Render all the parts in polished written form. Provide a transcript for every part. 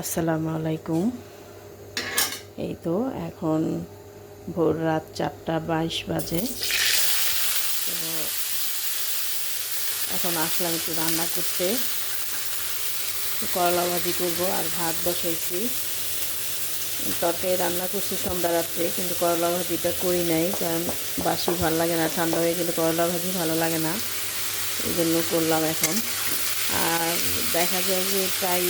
আসসালামু আলাইকুম। এই তো এখন ভোর রাত 4:22 বাজে। তো এখন আসলাম একটু রান্না করতে। করলা ভাজি করব আর ভাত বসাইছি। তরকারি রান্না করছি সন্ধ্যা রাত্রে, কিন্তু করলা ভাজিটা করি নাই, কারণ বাসি ভালো লাগে না, ঠান্ডা হয়ে গেলে করলা ভাজি ভালো লাগে না, এই জন্য করলাম এখন। আর দেখা যায় যে প্রায়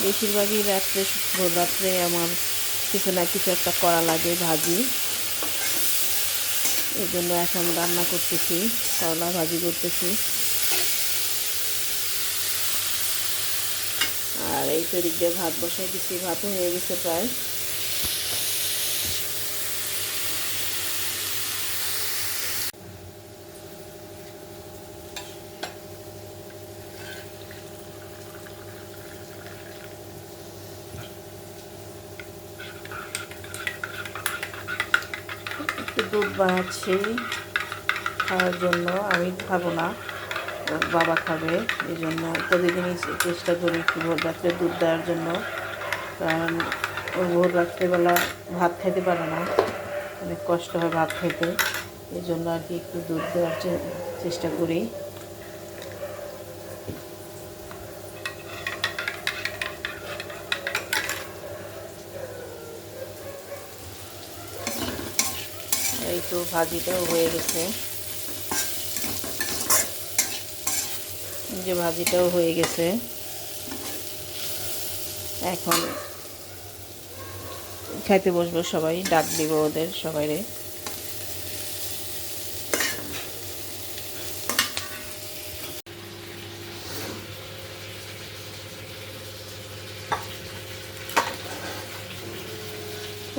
বেশিরভাগই রাত্রে, ভোর রাত্রে আমার কিছু না কিছু একটা করা লাগে ভাজি, এই জন্য এখন রান্না করতেছি, করলা ভাজি করতেছি। আর এই তো দিক দিয়ে ভাত বসাই দিচ্ছি, ভাতও হয়ে গেছে প্রায়। একটু দুধ বানাচ্ছি খাওয়ার জন্য, আমি খাবো না, ওর বাবা খাবে, এই জন্য প্রতিদিনই চেষ্টা করি একটু ভোর রাত্রে দুধ দেওয়ার জন্য, কারণ ও ভোর রাত্রেবেলা ভাত খাইতে পারে না, অনেক কষ্ট হয় ভাত খাইতে, এই জন্য আর কি একটু দুধ দেওয়ার চেষ্টা করি। এই তো ভাজিটাও হয়ে গেছে, যে ভাজিটাও হয়ে গেছে, এখন খাইতে বসবো, সবাই ডাক দিব ওদের সবাইরে।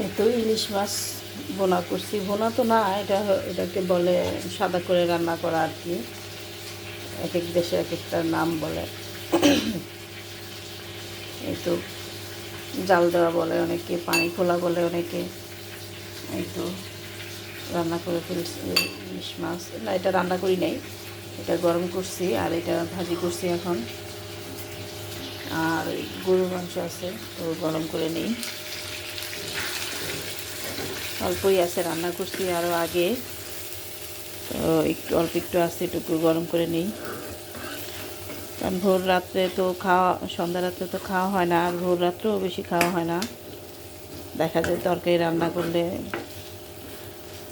এই তো ইলিশ মাছ বোনা করছি, বোনা তো না, এটাকে বলে সাদা করে রান্না করা আর কি, এক এক দেশে এক একটা নাম বলে। এই তো জাল দেওয়া বলে অনেকে, পানি খোলা বলে অনেকে। এই তো রান্না করে ফেলছি ইলিশ মাছ, না এটা রান্না করি নাই, এটা গরম করছি আর এটা ভাজি করছি এখন। আর গরুর মাংস আছে, তো গরম করে নিই, অল্পই আছে, রান্না করছি আরও আগে, তো একটু অল্প একটু আছে, একটু গরম করে নিই, কারণ ভোর রাত্রে তো খাওয়া, সন্ধ্যা রাত্রে তো খাওয়া হয় না, আর ভোর রাত্রেও বেশি খাওয়া হয় না, দেখা যায় তরকারি রান্না করলে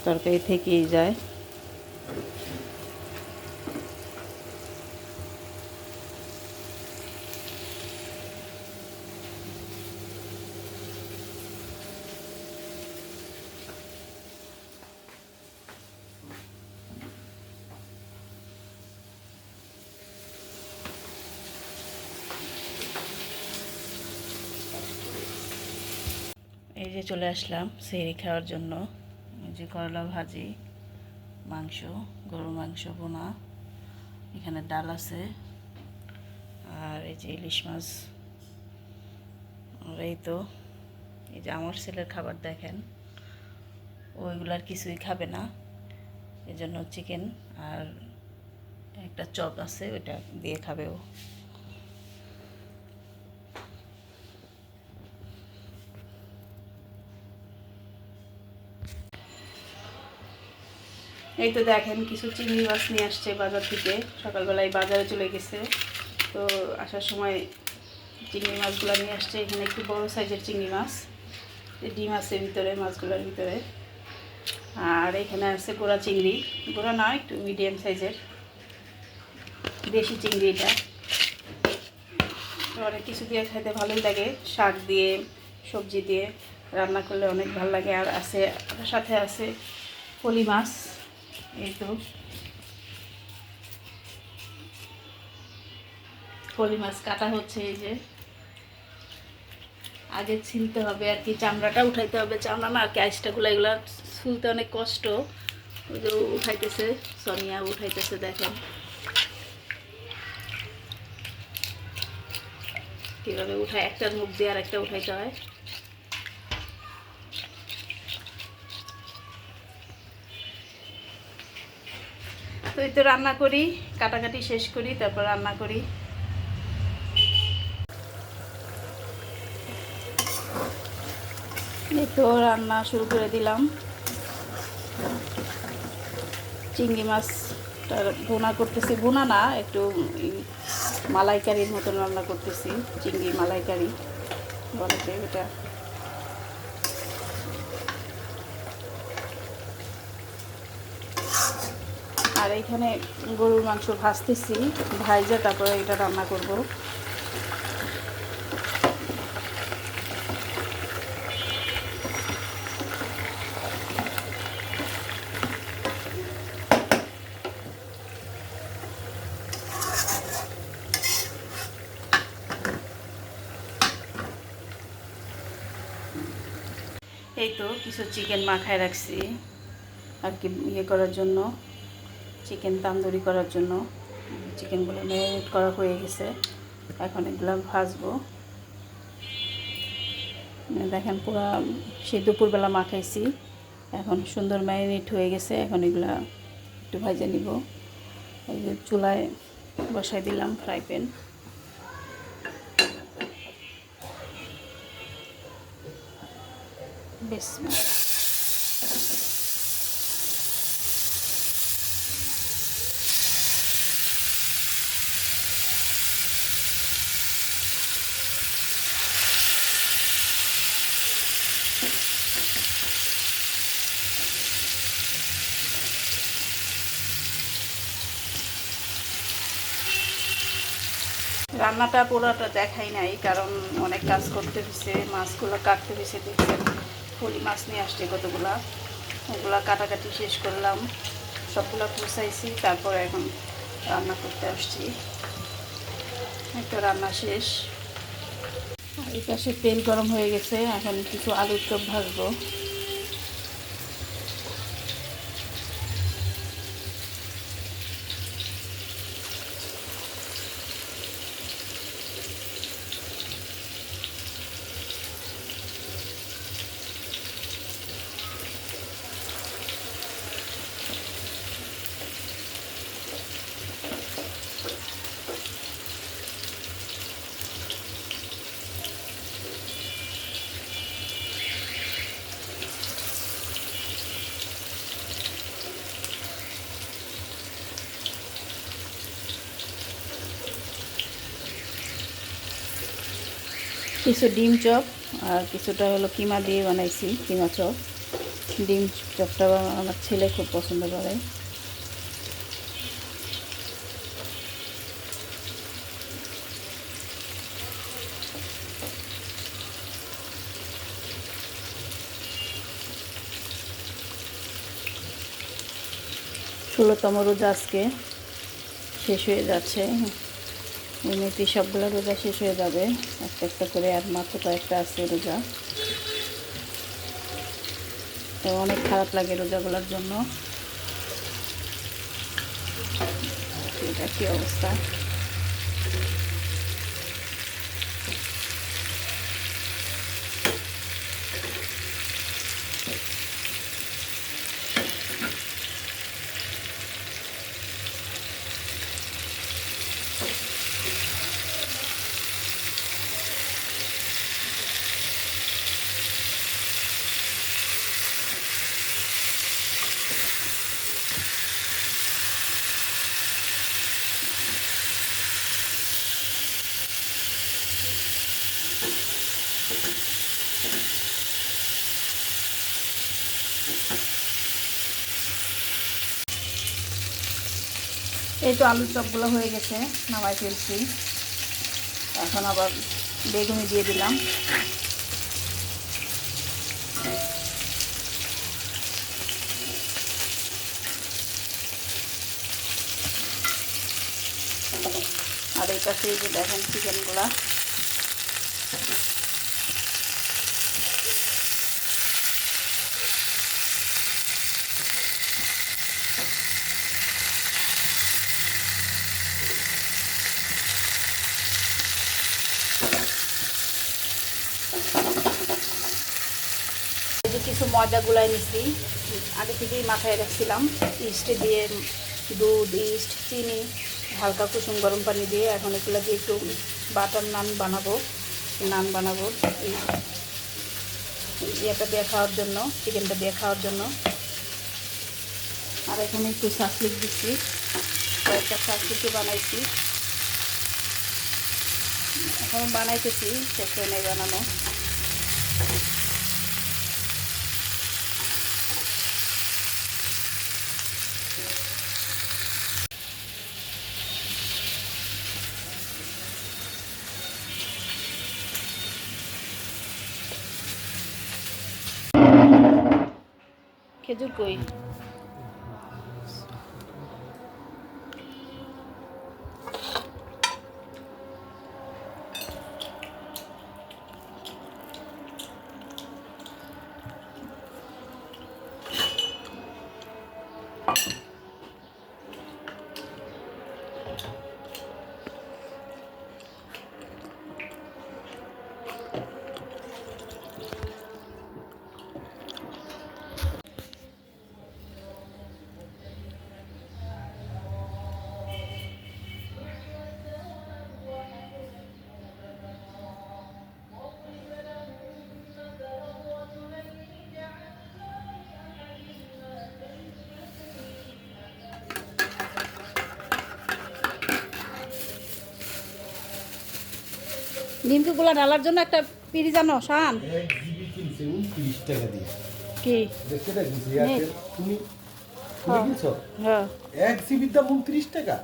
তরকারি থেকেই যায়। এই যে চলে আসলাম সেহরি খাওয়ার জন্য, এই যে করলা ভাজি, মাংস, গরুর মাংস বোনা, এখানে ডাল আছে, আর এই যে ইলিশ মাছ। আর এই তো এই যে আমার ছেলের খাবার দেখেন, ওইগুলার কিছুই খাবে না, এই জন্য চিকেন আর একটা চপ আছে, ওইটা দিয়ে খাবে ও। এই তো দেখেন কিছু চিংড়ি মাছ নিয়ে আসছে বাজার থেকে, সকালবেলায় বাজারে চলে গেছে, তো আসার সময় চিংড়ি মাছগুলো নিয়ে আসছে। এখানে একটু বড় সাইজের চিংড়ি মাছ, ডিম আছে ভিতরে, মাছগুলোর ভিতরে। আর এখানে আছে গোড়া চিংড়ি, গোড়া না, একটু মিডিয়াম সাইজের দেশি চিংড়ি, এটা অনেক কিছু দিয়ে খেতে ভালোই লাগে, শাক দিয়ে, সবজি দিয়ে রান্না করলে অনেক ভালো লাগে। আর আছে, সাথে আছে ফলি মাছ, এই তো ফলি মাছ কাটা হচ্ছে, এই যে আগে ছিলতে হবে আর কি, চামড়াটা উঠাইতে হবে, চামড়া না আর কি, আইসটাগুলো এগুলো ছুলতে অনেক কষ্ট, ওই যে উঠাইতেছে, সোনিয়া উঠাইতেছে, দেখেন কীভাবে উঠায়, একটার মুখ দিয়ে আর একটা উঠাইতে হয়। তো এই তো রান্না করি, কাটাকাটি শেষ করি, তারপর রান্না করি। এই তো রান্না শুরু করে দিলাম। চিংড়ি মাছটা ভুনা করতেছি, ভুনা না, একটু মালাইকারির মতন রান্না করতেছি, চিংড়ি মালাইকারি বলে এটা। আর এখানে গরুর মাংস ভাজতেছি, ভাইজা তারপরে এটা রান্না করব। এই তো কিছু চিকেন মাখায় রাখছি আর কি, ইয়ে করার জন্য, চিকেন তান্দুরি করার জন্য। চিকেনগুলো ম্যারিনেট করা হয়ে গেছে, এখন এগুলো ভাজবো। দেখেন পুরো সেই দুপুরবেলা মাখাইছি, এখন সুন্দর ম্যারিনেট হয়ে গেছে। এখন এগুলা একটু ভাজে নিব। এই যে চুলায় বসাই দিলাম ফ্রাই প্যান। বেশ রান্নাটা পুরোটা দেখাই নাই, কারণ অনেক কাজ করতে হয়েছে, মাছগুলো কাটতে হয়েছে। দেখছেন ফলি মাছ নিয়ে আসছে কতগুলা, ওগুলা কাটাকাটি শেষ করলাম, সবগুলো কুচাইছি, তারপরে এখন রান্না করতে আসছি। একটা রান্না শেষ। এই পাশে তেল গরম হয়ে গেছে, এখন কিছু আলুর চপ ভাজবো। কিছু ডিম চপ আর কিছুটা হলো কিমা দিয়ে বানাইছি, কিমা চপ। ডিম চপটা আমার ছেলে খুব পছন্দ করে। ষোলোতম রোজা আজকে শেষ হয়ে যাচ্ছে, এমনিতে সবগুলো রোজা শেষ হয়ে যাবে একটা একটা করে, আর মাত্র কয়েকটা আছে রোজা। তো অনেক খারাপ লাগে রোজাগুলোর জন্য। এটা কি অবস্থা। এই তো আলুর চপগুলো হয়ে গেছে, নামাই ফেলছি। এখন আবার বেগুনি দিয়ে দিলাম। আর এই পাশে যে দেখেন চিকেনগুলা, এই যে কিছু ময়দা গুলাই নিচ্ছি, আগে থেকেই মাথায় রাখছিলাম। ইস্টে দিয়ে দুধ, ইস্ট, চিনি, হালকা কুসুম গরম পানি দিয়ে এখন এগুলো দিয়ে একটু বাটার নান বানাবো। এই ইয়েটা দিয়ে খাওয়ার জন্য, চিকেনটা দিয়ে খাওয়ার জন্য। আর এখানে একটু সাসলিক দিচ্ছি, কয়েকটা সাসলিকও বানাইছি, এখন বানাইতেছি, শেষ হয়ে নেই বানানো। খেজুর কই? নিমকিগুলো ঢালার জন্য একটা পিড়ি জানো শান? 1 জিবি কিনছে 29 টাকা দিয়ে। কি দেখতে দেখছি এয়ারটেল তুমি কিনছো? হ্যাঁ 1 জিবির দাম 29 টাকা।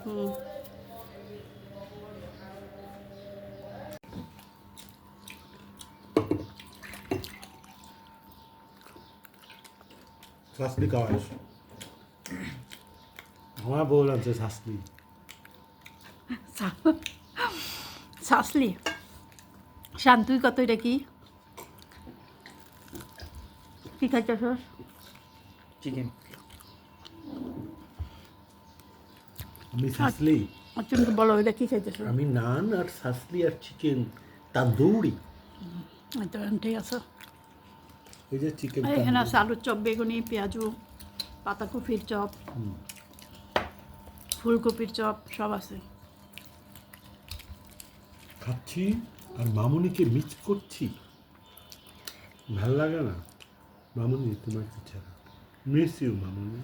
শাসলি খাওয়াইস। আমার বউ আছে শাসলি। শাসলি শান, তুই কত? এটা কি কি খাইতেছস? চিকেন। আমি শাসলি, তুমি বলো এটা কি খাইতেছ? আমি নান আর শাসলি আর চিকেন তান্দুরি। ঠিক আছে। এই যে চিকেন এখানে আছে আলুর চপ, বেগুনি, পেঁয়াজু, পাতাকপির চপ, ফুলকপির চপ, সব আছে। খাচ্ছি আর মামুনিকে মিস করছি। ভাল লাগে না মামুনি তোমাকে ছাড়া। Miss you Mamuni.